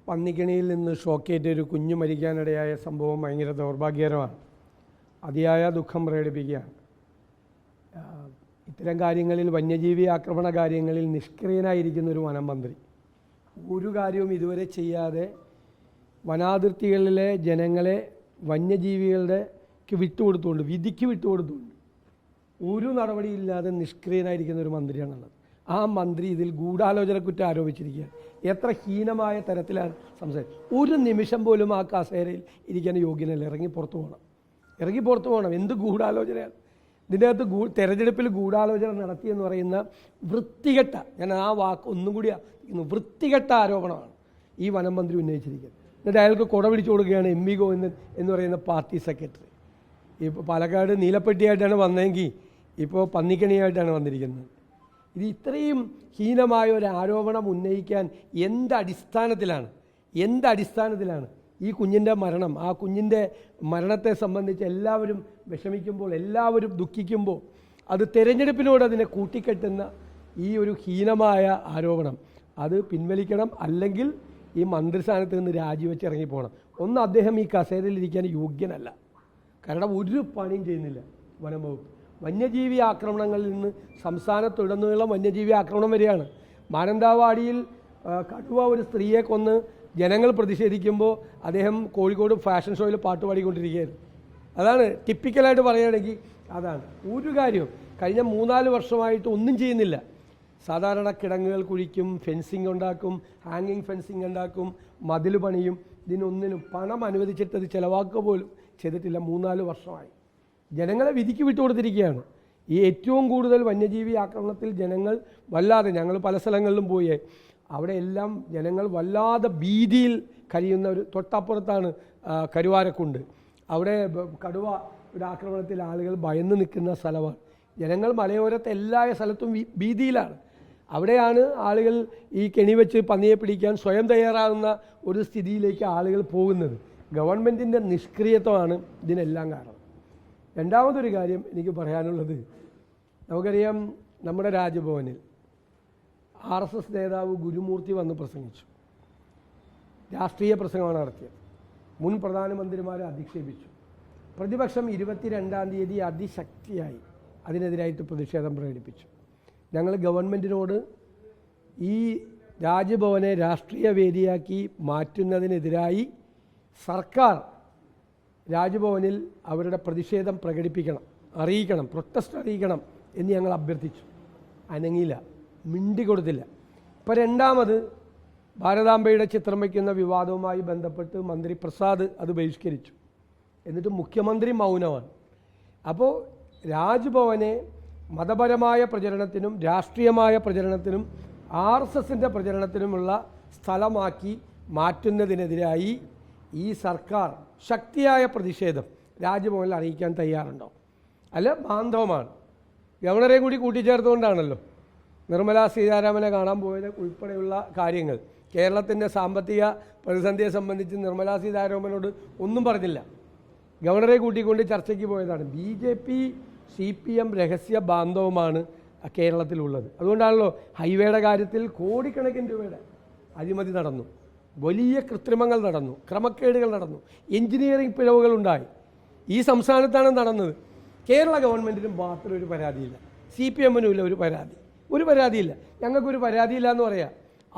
പന്നിക്കണിയിൽ നിന്ന് ഷോക്കേറ്റ് ഒരു കുഞ്ഞു മരിക്കാനിടയായ സംഭവം ഭയങ്കര ദൗർഭാഗ്യകരമാണ്. അതിയായ ദുഃഖം പ്രകടിപ്പിക്കുകയാണ്. ഇത്തരം കാര്യങ്ങളിൽ, വന്യജീവി ആക്രമണ കാര്യങ്ങളിൽ നിഷ്ക്രിയനായിരിക്കുന്ന ഒരു വനം മന്ത്രി ഒരു കാര്യവും ഇതുവരെ ചെയ്യാതെ വനാതിർത്തികളിലെ ജനങ്ങളെ വന്യജീവികളുടെക്ക് വിട്ടുകൊടുത്തുകൊണ്ട്, വിധിക്ക് വിട്ടുകൊടുത്തുകൊണ്ട് ഒരു നടപടിയില്ലാതെ നിഷ്ക്രിയനായിരിക്കുന്ന ഒരു മന്ത്രിയാണുള്ളത്. ആ മന്ത്രി ഇതിൽ ഗൂഢാലോചനക്കുറ്റം ആരോപിച്ചിരിക്കുകയാണ്. എത്ര ഹീനമായ തരത്തിലാണ് സംസാരിച്ചത്. ഒരു നിമിഷം പോലും ആ കസേരയിൽ ഇരിക്കാൻ യോഗ്യനല്ല. ഇറങ്ങി പുറത്തു പോകണം. എന്ത് ഗൂഢാലോചനയാണ് ഇതിൻ്റെ അകത്ത്. തെരഞ്ഞെടുപ്പിൽ ഗൂഢാലോചന നടത്തിയെന്ന് പറയുന്ന വൃത്തികെട്ട, ഞാൻ ആ വാക്ക് ഒന്നും കൂടി വൃത്തികെട്ട ആരോപണമാണ് ഈ വനം മന്ത്രി ഉന്നയിച്ചിരിക്കുന്നത്. എന്നിട്ട് അയാൾക്ക് കുട പിടിച്ചു കൊടുക്കുകയാണ് എം വി ഗോവിന്ദൻ എന്ന് പറയുന്ന പാർട്ടി സെക്രട്ടറി. ഇപ്പോൾ പാലക്കാട് നീലപ്പെട്ടിയായിട്ടാണ് വന്നതെങ്കിൽ ഇപ്പോൾ പന്നിക്കണിയായിട്ടാണ് വന്നിരിക്കുന്നത്. ഇത് ഇത്രയും ഹീനമായ ഒരു ആരോപണം ഉന്നയിക്കാൻ എന്തടിസ്ഥാനത്തിലാണ് ഈ കുഞ്ഞിൻ്റെ മരണം, ആ കുഞ്ഞിൻ്റെ മരണത്തെ സംബന്ധിച്ച് എല്ലാവരും വിഷമിക്കുമ്പോൾ, എല്ലാവരും ദുഃഖിക്കുമ്പോൾ അത് തെരഞ്ഞെടുപ്പിനോട് അതിനെ കൂട്ടിക്കെട്ടുന്ന ഈ ഒരു ഹീനമായ ആരോപണം അത് പിൻവലിക്കണം. അല്ലെങ്കിൽ ഈ മന്ത്രിസ്ഥാനത്ത് നിന്ന് രാജിവെച്ച് ഇറങ്ങിപ്പോകണം. ഒന്ന്, അദ്ദേഹം ഈ കസേരയിലിരിക്കാൻ യോഗ്യനല്ല. കാരണം ഒരു പണിയും ചെയ്യുന്നില്ല വനം വകുപ്പ്. വന്യജീവി ആക്രമണങ്ങളിൽ നിന്ന് സംസ്ഥാനത്തുടനീളം വന്യജീവി ആക്രമണം വരികയാണ്. മാനന്തവാടിയിൽ കടുവ ഒരു സ്ത്രീയെ കൊന്ന് ജനങ്ങൾ പ്രതിഷേധിക്കുമ്പോൾ അദ്ദേഹം കോഴിക്കോട് ഫാഷൻ ഷോയിൽ പാട്ട് പാടിക്കൊണ്ടിരിക്കുകയായിരുന്നു. അതാണ് ടിപ്പിക്കലായിട്ട് പറയുകയാണെങ്കിൽ അതാണ്. ഒരു കാര്യവും കഴിഞ്ഞ 3-4 വർഷമായിട്ട് ഒന്നും ചെയ്യുന്നില്ല. സാധാരണ കിടങ്ങുകൾ കുഴിക്കും, ഫെൻസിങ് ഉണ്ടാക്കും, ഹാങ്ങിങ് ഫെൻസിങ് ഉണ്ടാക്കും, മതിൽ പണിയും. ഇതിനൊന്നിനും പണം അനുവദിച്ചിട്ട് അത് ചിലവാക്കുക പോലും ചെയ്തിട്ടില്ല. 3-4 വർഷമായി ജനങ്ങളെ വിധിക്ക് വിട്ടുകൊടുത്തിരിക്കുകയാണ്. ഈ ഏറ്റവും കൂടുതൽ വന്യജീവി ആക്രമണത്തിൽ ജനങ്ങൾ വല്ലാതെ, ഞങ്ങൾ പല സ്ഥലങ്ങളിലും പോയി, അവിടെ എല്ലാം ജനങ്ങൾ വല്ലാതെ ഭീതിയിൽ കഴിയുന്ന ഒരു, തൊട്ടപ്പുറത്താണ് കരുവാരക്കുണ്ട്. അവിടെ കടുവയുടെ ആക്രമണത്തിൽ ആളുകൾ ഭയന്ന് നിൽക്കുന്ന സ്ഥലമാണ്. ജനങ്ങൾ മലയോരത്തെ എല്ലാ സ്ഥലത്തും ഭീതിയിലാണ്. അവിടെയാണ് ആളുകൾ ഈ കെണി വെച്ച് പന്നിയെ പിടിക്കാൻ സ്വയം തയ്യാറാകുന്ന ഒരു സ്ഥിതിയിലേക്ക് ആളുകൾ പോകുന്നത്. ഗവൺമെൻറ്റിൻ്റെ നിഷ്ക്രിയത്വമാണ് ഇതിനെല്ലാം കാരണം. രണ്ടാമതൊരു കാര്യം എനിക്ക് പറയാനുള്ളത്, നമുക്കറിയാം നമ്മുടെ രാജ്ഭവനിൽ RSS നേതാവ് ഗുരുമൂർത്തി വന്ന് പ്രസംഗിച്ചു. രാഷ്ട്രീയ പ്രസംഗമാണ് നടത്തിയത്. മുൻ പ്രധാനമന്ത്രിമാരെ അധിക്ഷേപിച്ചു. പ്രതിപക്ഷം 22-ാം തീയതി അതിശക്തിയായി അതിനെതിരായിട്ട് പ്രതിഷേധം പ്രകടിപ്പിച്ചു. ഞങ്ങൾ ഗവൺമെൻറ്റിനോട് ഈ രാജ്ഭവനെ രാഷ്ട്രീയ വേദിയാക്കി മാറ്റുന്നതിനെതിരായി സർക്കാർ രാജ്ഭവനിൽ അവരുടെ പ്രതിഷേധം പ്രകടിപ്പിക്കണം, അറിയിക്കണം, പ്രൊട്ടസ്റ്റ് അറിയിക്കണം എന്ന് ഞങ്ങൾ അഭ്യർത്ഥിച്ചു. അനങ്ങിയില്ല, മിണ്ടിക്കൊടുത്തില്ല. ഇപ്പോൾ രണ്ടാമത് ഭാരതാംബയുടെ ചിത്രം വയ്ക്കുന്ന വിവാദവുമായി ബന്ധപ്പെട്ട് മന്ത്രി പ്രസാദ് അത് ബഹിഷ്കരിച്ചു. എന്നിട്ട് മുഖ്യമന്ത്രി മൗനമാണ്. അപ്പോൾ രാജ്ഭവനെ മതപരമായ പ്രചരണത്തിനും രാഷ്ട്രീയമായ പ്രചരണത്തിനും RSSൻ്റെ പ്രചരണത്തിനുമുള്ള സ്ഥലമാക്കി മാറ്റുന്നതിനെതിരായി ഈ സർക്കാർ ശക്തിയായ പ്രതിഷേധം രാജ്ഭവനിൽ അറിയിക്കാൻ തയ്യാറുണ്ടോ? അല്ല, ബാന്ധവമാണ്. ഗവർണറെ കൂടി കൂട്ടിച്ചേർത്തുകൊണ്ടാണല്ലോ നിർമ്മലാ സീതാരാമനെ കാണാൻ പോയത് ഉൾപ്പെടെയുള്ള കാര്യങ്ങൾ. കേരളത്തിൻ്റെ സാമ്പത്തിക പ്രതിസന്ധിയെ സംബന്ധിച്ച് നിർമ്മലാ സീതാരാമനോട് ഒന്നും പറഞ്ഞില്ല. ഗവർണറെ കൂട്ടിക്കൊണ്ട് ചർച്ചയ്ക്ക് പോയതാണ്. BJP CPM രഹസ്യ ബാന്ധവമാണ് കേരളത്തിലുള്ളത്. അതുകൊണ്ടാണല്ലോ ഹൈവേയുടെ കാര്യത്തിൽ കോടിക്കണക്കിന് രൂപയുടെ അഴിമതി നടന്നു, വലിയ കൃത്രിമങ്ങൾ നടന്നു, ക്രമക്കേടുകൾ നടന്നു, എഞ്ചിനീയറിംഗ് പിഴവുകളുണ്ടായി. ഈ സംസ്ഥാനത്താണ് നടന്നത്. കേരള ഗവൺമെൻറ്റിനും മാത്രം ഒരു പരാതിയില്ല, CPMനും ഇല്ല ഒരു പരാതിയില്ല. ഞങ്ങൾക്കൊരു പരാതിയില്ല എന്ന് പറയാം.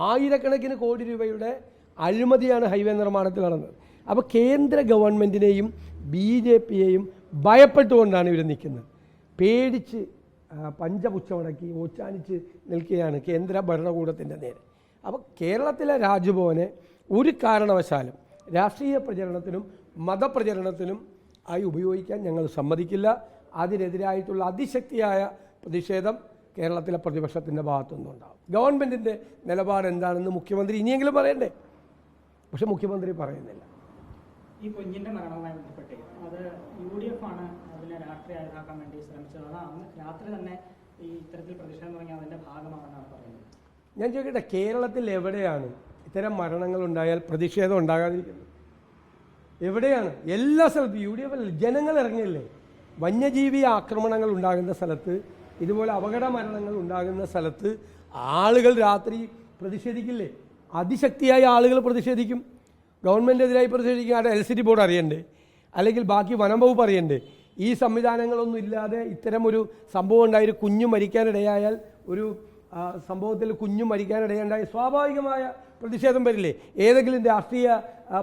ആയിരക്കണക്കിന് കോടി രൂപയുടെ അഴിമതിയാണ് ഹൈവേ നിർമ്മാണത്തിൽ നടന്നത്. അപ്പോൾ കേന്ദ്ര ഗവൺമെൻറ്റിനെയും BJPയെയും ഭയപ്പെട്ടുകൊണ്ടാണ് ഇവർ നിൽക്കുന്നത്. പേടിച്ച് പഞ്ചപുച്ഛമടക്കി ഓച്ചാനിച്ച് നിൽക്കുകയാണ് കേന്ദ്ര ഭരണകൂടത്തിൻ്റെ നേരെ. അപ്പോൾ കേരളത്തിലെ രാജ്ഭവനെ ഒരു കാരണവശാലും രാഷ്ട്രീയ പ്രചരണത്തിനും മതപ്രചരണത്തിനും ആയി ഉപയോഗിക്കാൻ ഞങ്ങൾ സമ്മതിക്കില്ല. അതിനെതിരായിട്ടുള്ള അതിശക്തിയായ പ്രതിഷേധം കേരളത്തിലെ പ്രതിപക്ഷത്തിൻ്റെ ഭാഗത്തുനിന്നുണ്ടാകും. ഗവൺമെൻറ്റിൻ്റെ നിലപാട് എന്താണെന്ന് മുഖ്യമന്ത്രി ഇനിയെങ്കിലും പറയണ്ടേ? പക്ഷെ മുഖ്യമന്ത്രി പറയുന്നില്ല. ഈ കുഞ്ഞിൻ്റെ മരണവുമായി ബന്ധപ്പെട്ട് അത് UDF ആണ് അതിനെ രാഷ്ട്രീയമാക്കാൻ വേണ്ടി ശ്രമിച്ചത്. അതാണ് രാത്രി തന്നെ ഈ ഇത്തരത്തിൽ പ്രതിഷേധം തുടങ്ങി അതിൻ്റെ ഭാഗമാണെന്നാണ് പറയുന്നത്. ഞാൻ ചോദിക്കട്ടെ, കേരളത്തിൽ എവിടെയാണ് ഇത്തരം മരണങ്ങൾ ഉണ്ടായാൽ പ്രതിഷേധം ഉണ്ടാകാതിരിക്കുന്നത്? എവിടെയാണ്? എല്ലാ സ്ഥലത്തും UDF ജനങ്ങൾ ഇറങ്ങിയില്ലേ? വന്യജീവി ആക്രമണങ്ങൾ ഉണ്ടാകുന്ന സ്ഥലത്ത്, ഇതുപോലെ അപകട മരണങ്ങൾ ഉണ്ടാകുന്ന സ്ഥലത്ത് ആളുകൾ രാത്രി പ്രതിഷേധിക്കില്ലേ? അതിശക്തിയായ ആളുകൾ പ്രതിഷേധിക്കും, ഗവൺമെൻറ്റിനെതിരായി പ്രതിഷേധിക്കും. അവിടെ എലക്ട്രിസിറ്റി ബോർഡ് അറിയണ്ടേ, അല്ലെങ്കിൽ ബാക്കി വനം വകുപ്പ് അറിയണ്ടേ? ഈ സംവിധാനങ്ങളൊന്നും ഇല്ലാതെ ഇത്തരമൊരു സംഭവം ഉണ്ടായി, ഒരു കുഞ്ഞു മരിക്കാനിടയായാൽ, ഒരു സംഭവത്തിൽ കുഞ്ഞു മരിക്കാനിടയുണ്ടായ സ്വാഭാവികമായ പ്രതിഷേധം വരില്ലേ? ഏതെങ്കിലും രാഷ്ട്രീയ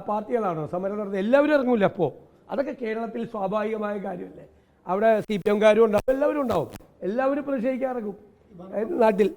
പാർട്ടികളാണോ സമരം നടത്തുന്നത്? എല്ലാവരും ഇറങ്ങില്ല. അപ്പോൾ അതൊക്കെ കേരളത്തിൽ സ്വാഭാവികമായ കാര്യമല്ലേ? അവിടെ CPM കാരും ഉണ്ടാവും, എല്ലാവരും ഉണ്ടാവും, എല്ലാവരും പ്രതിഷേധിക്കാൻ ഇറങ്ങും നാട്ടിൽ.